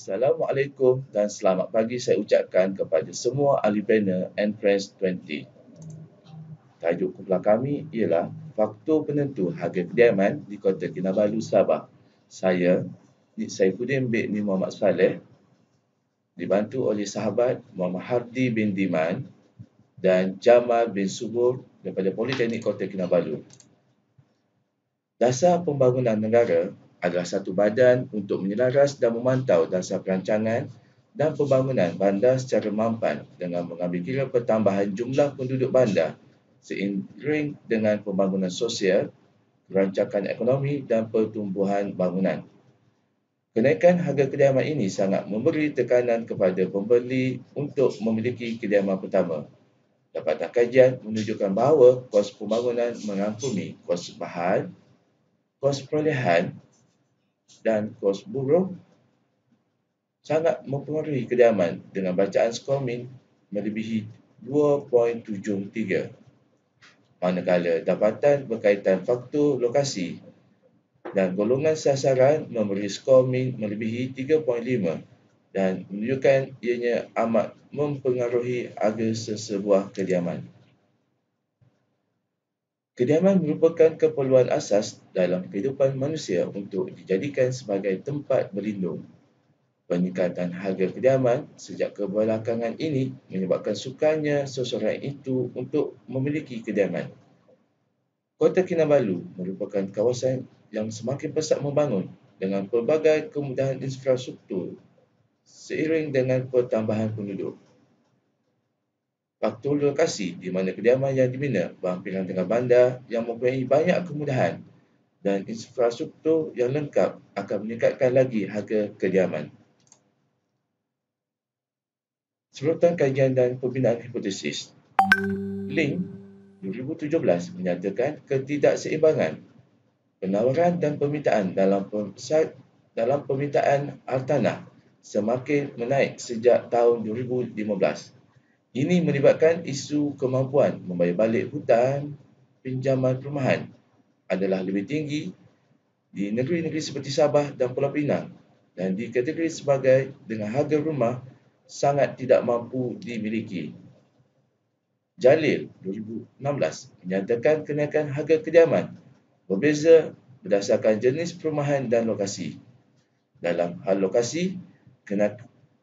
Assalamualaikum dan selamat pagi saya ucapkan kepada semua ahli panel NFRENCH 20. Tajuk kumpulan kami ialah faktor penentu harga kediaman di Kota Kinabalu, Sabah. Saya, Saifuddin bin Muhammad Saleh, dibantu oleh sahabat Muhammad Hardi bin Diman dan Jamal bin Subur daripada Politeknik Kota Kinabalu. Dasar Pembangunan Negara adalah satu badan untuk menyelaras dan memantau dasar perancangan dan pembangunan bandar secara mampan dengan mengambil kira pertambahan jumlah penduduk bandar seiring dengan pembangunan sosial, kerancangan ekonomi dan pertumbuhan bangunan. Kenaikan harga kediaman ini sangat memberi tekanan kepada pembeli untuk memiliki kediaman pertama. Dapatan kajian menunjukkan bahawa kos pembangunan merangkumi kos bahan, kos perolehan dan kos buruh sangat mempengaruhi kediaman dengan bacaan skor min melebihi 2.73. Manakala dapatan berkaitan faktor lokasi dan golongan sasaran memberi skor min melebihi 3.5 dan menunjukkan ianya amat mempengaruhi harga sesebuah kediaman. Kediaman merupakan keperluan asas dalam kehidupan manusia untuk dijadikan sebagai tempat berlindung. Peningkatan harga kediaman sejak kebelakangan ini menyebabkan sukarnya seseorang itu untuk memiliki kediaman. Kota Kinabalu merupakan kawasan yang semakin pesat membangun dengan pelbagai kemudahan infrastruktur seiring dengan pertambahan penduduk. Faktor lokasi di mana kediaman yang dibina berhampiran dengan bandar yang mempunyai banyak kemudahan dan infrastruktur yang lengkap akan meningkatkan lagi harga kediaman. Serotan kajian dan pembinaan hipotesis. Link 2017 menyatakan ketidakseimbangan penawaran dan permintaan dalam permintaan hartanah semakin menaik sejak tahun 2015. Ini melibatkan isu kemampuan membayar balik hutang pinjaman perumahan adalah lebih tinggi di negeri-negeri seperti Sabah dan Pulau Pinang dan dikategori sebagai dengan harga rumah sangat tidak mampu dimiliki. Jalil 2016 menyatakan kenaikan harga kediaman berbeza berdasarkan jenis perumahan dan lokasi. Dalam hal lokasi,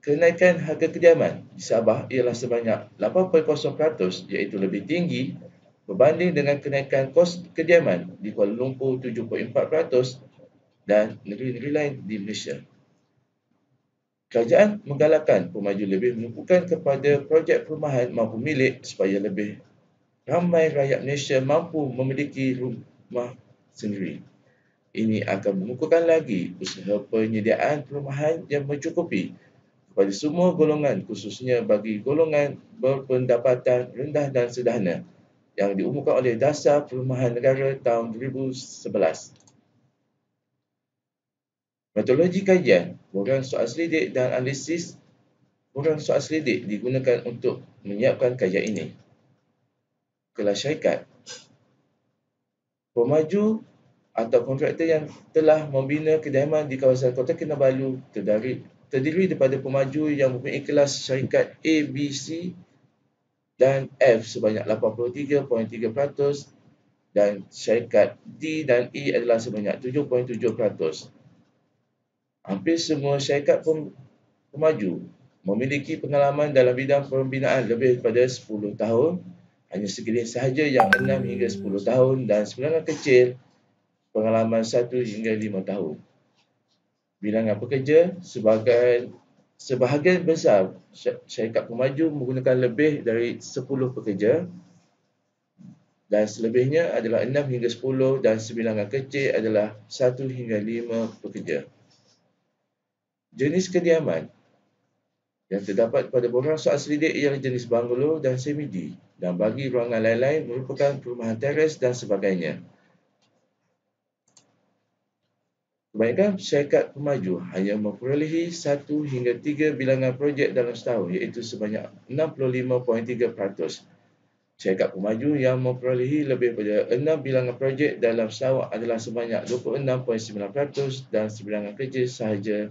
kenaikan harga kediaman di Sabah ialah sebanyak 8.0% iaitu lebih tinggi berbanding dengan kenaikan kos kediaman di Kuala Lumpur 7.4% dan negeri-negeri lain di Malaysia. Kerajaan menggalakkan pemaju lebih menumpukan kepada projek perumahan mampu milik supaya lebih ramai rakyat Malaysia mampu memiliki rumah sendiri. Ini akan mengukuhkan lagi usaha penyediaan perumahan yang mencukupi kepada semua golongan khususnya bagi golongan berpendapatan rendah dan sederhana yang diumumkan oleh Dasar Perumahan Negara tahun 2011. Metodologi kajian, borang soal selidik dan analisis borang soal selidik digunakan untuk menyiapkan kajian ini. Kelas syarikat. Pemaju atau kontraktor yang telah membina kediaman di kawasan Kota Kinabalu terdiri daripada pemaju yang mempunyai kelas syarikat A, B, C dan F sebanyak 83.3% dan syarikat D dan E adalah sebanyak 7.7%. Hampir semua syarikat pemaju memiliki pengalaman dalam bidang pembinaan lebih daripada 10 tahun, hanya segelintir sahaja yang 6 hingga 10 tahun dan bilangan kecil pengalaman 1 hingga 5 tahun. Bilangan pekerja sebahagian besar syarikat pemaju menggunakan lebih dari 10 pekerja dan selebihnya adalah 6 hingga 10 dan sebilangan kecil adalah 1 hingga 5 pekerja. Jenis kediaman yang terdapat pada borang soal selidik ialah jenis banglo dan semi-D dan bagi ruangan lain-lain merupakan perumahan teres dan sebagainya. Kebanyakan syarikat pemaju hanya memperolehi 1 hingga 3 bilangan projek dalam setahun iaitu sebanyak 65.3%. Syarikat pemaju yang memperolehi lebih daripada 6 bilangan projek dalam setahun adalah sebanyak 26.9% dan sebilangan kecil sahaja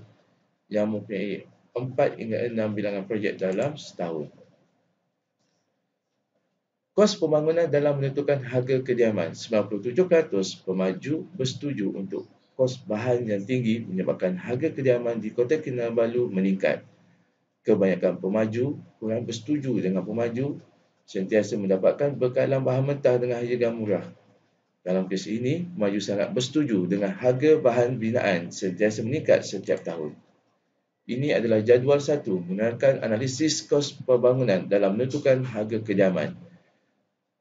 yang mempunyai 4 hingga 6 bilangan projek dalam setahun. Kos pembangunan dalam menentukan harga kediaman, 97% pemaju bersetuju untuk kos bahan yang tinggi menyebabkan harga kediaman di Kota Kinabalu meningkat. Kebanyakan pemaju kurang bersetuju dengan pemaju sentiasa mendapatkan bekalan bahan mentah dengan harga murah. Dalam kes ini, pemaju sangat bersetuju dengan harga bahan binaan sentiasa meningkat setiap tahun. Ini adalah jadual 1 menggunakan analisis kos pembangunan dalam menentukan harga kediaman.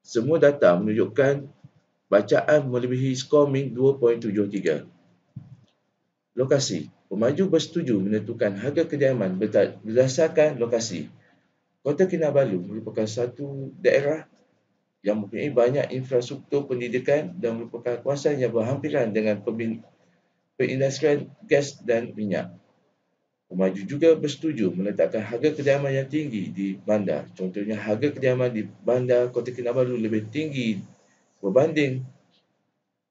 Semua data menunjukkan bacaan melebihi skor min 2.73. Lokasi. Pemaju bersetuju menentukan harga kediaman berdasarkan lokasi. Kota Kinabalu merupakan satu daerah yang mempunyai banyak infrastruktur pendidikan dan merupakan kawasan yang berhampiran dengan perindustrian gas dan minyak. Pemaju juga bersetuju meletakkan harga kediaman yang tinggi di bandar. Contohnya, harga kediaman di bandar Kota Kinabalu lebih tinggi berbanding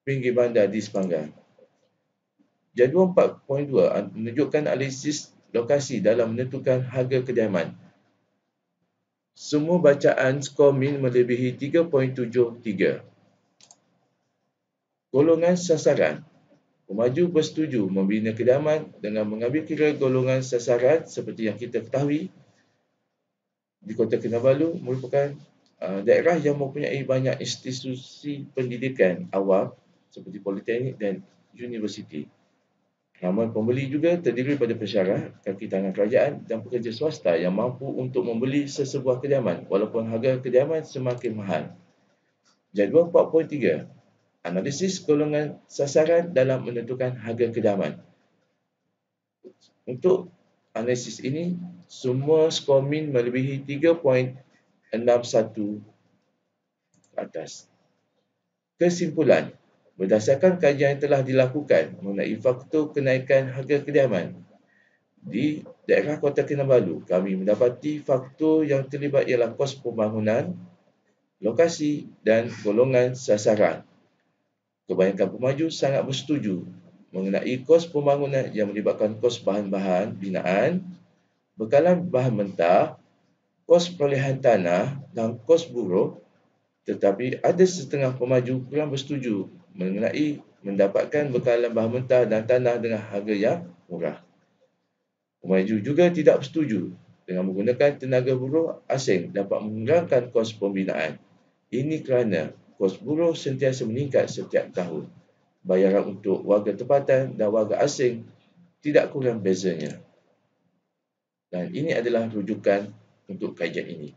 pinggir bandar di Sepanggar. Jadual 4.2 menunjukkan analisis lokasi dalam menentukan harga kediaman. Semua bacaan skor min melebihi 3.73. Golongan sasaran. Pemaju bersetuju membina kediaman dengan mengambil kira golongan sasaran seperti yang kita ketahui di Kota Kinabalu merupakan daerah yang mempunyai banyak institusi pendidikan awam seperti politeknik dan universiti. Ramai pembeli juga terdiri pada pesara, kaki tangan kerajaan dan pekerja swasta yang mampu untuk membeli sesebuah kediaman walaupun harga kediaman semakin mahal. Jadual 4.3. Analisis golongan sasaran dalam menentukan harga kediaman. Untuk analisis ini, semua skor min melebihi 3.61 ke atas. Kesimpulan. Berdasarkan kajian yang telah dilakukan mengenai faktor kenaikan harga kediaman di daerah Kota Kinabalu, kami mendapati faktor yang terlibat ialah kos pembangunan, lokasi dan golongan sasaran. Kebanyakan pemaju sangat bersetuju mengenai kos pembangunan yang melibatkan kos bahan-bahan binaan, bekalan bahan mentah, kos perolehan tanah dan kos buruh, tetapi ada setengah pemaju kurang bersetuju mengenai mendapatkan bekalan bahan mentah dan tanah dengan harga yang murah. Pemaju juga tidak bersetuju dengan menggunakan tenaga buruh asing dapat mengurangkan kos pembinaan. Ini kerana kos buruh sentiasa meningkat setiap tahun. Bayaran untuk warga tempatan dan warga asing tidak kurang bezanya. Dan ini adalah rujukan untuk kajian ini.